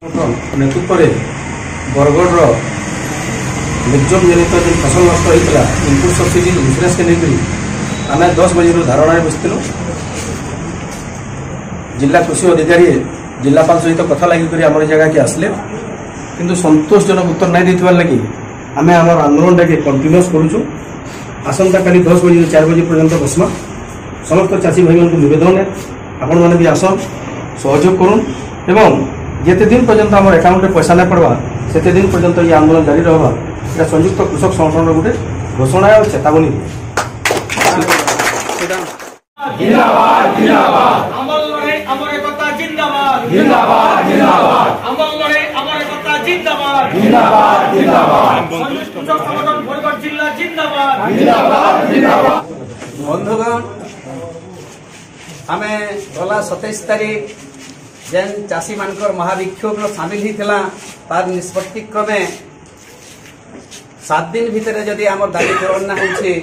नेतृत्व में बरगढ़ निर्जम जनित जो फसल नष्ट होता इनपुट सब्सिडी इन्सुरांस के लेकर आम 10 बजे धारणा बसलु। जिला कृषि अधिकारी जिलापाल सहित कथा लगी आम जगह के आसले किंतु संतोषजनक उत्तर नहीं देथिबार लगी आम आम आंदोलन के कंटिन्यूस करूँ। आसंता काली 10 बजे 4 बजे पर्यंत बसमा। समस्त चाषी भाई को निवेदन है आपण मैंने भी आसन सहयोग करूँ एवं जिते दिन पर्यंत आम अकाउंट में पैसा नहीं पड़वा से दिन पर्यंत ये आंदोलन जारी रहा। यह संयुक्त कृषक संगठन गोटे घोषणा और चेतावनी। बंधुगण आम गला 27 तारीख जेन चाषी मानकर महाविक्षोभ सामिल होता तार निष्पत्ति क्रमे 7 दिन भितर जदि आम दाबी पूरण ना होछि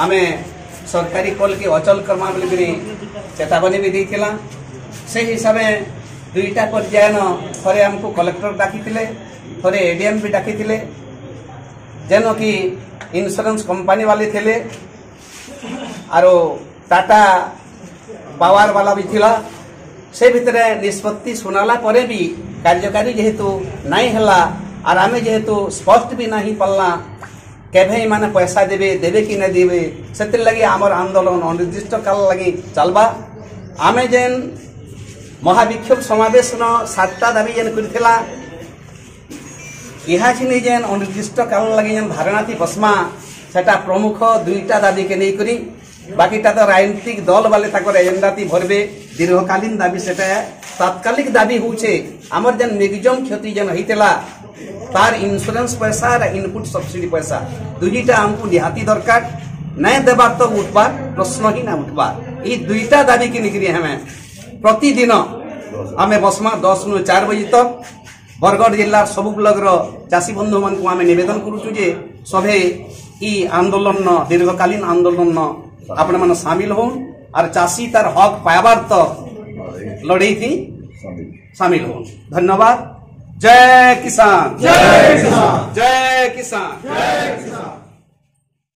आमे सरकारी कल के अचल करमा बोलिकरी चेतावनी भी देथिला। से हिसाब से 2टा पर्याय थरे हमको कलेक्टर डाकिथिले थरे एडीएम भी डाकिथिले जेन कि इंश्योरेंस कंपनी वाले थिले आरो टाटा पावर वाला भी थिला। से भितर निष्पत्ति सुनाला परे भी कार्यकारी जेहेतु नहीं हला और आमे जेहेतु स्पष्ट भी नहीं पड़ला केभे माने पैसा देवे देवे कि नहीं देवे से लगी आमर आंदोलन अनिर्दिष्ट काल लगी चलबा। आमे जेन महाविक्षोभ समावेश 7टा दाबी जेन करथिला यहाँ छिनी जेन अनिर्दिष्ट काल लगी जेन धारणा थी बसमा सेटा प्रमुख 2टा दाबी के नहीं करी बाकीटा तो राजनीतिक दल वाले ताकर एजेंडा थी भरबे। दीर्घकालीन दाबी सेटा तात्कालिक दाबी होचे आमर जेन मैक्सिमम क्षति जेन होइतेला तार इंश्योरेंस पैसा और इनपुट सब्सिडी पैसा 2टा हमको निहाती दरकार नहीं देबार तो उठबार प्रश्न ही ना उठबार। ये 2टा दाबी की निकली हमें प्रतिदिन आमे बसमा 10 नु 4 बजे तक बरगढ़ जिला सब ब्लॉक चाषी बंधु मान को आमे निवेदन करूछु जे सभे ई आंदोलन दीर्घकालीन आंदोलन आपण मन शामिल हो और चाषी तार हक पायाबार तो लड़ई थी शामिल हो। धन्यवाद। जय किसान, जय किसान, जय किसान, जय किसान।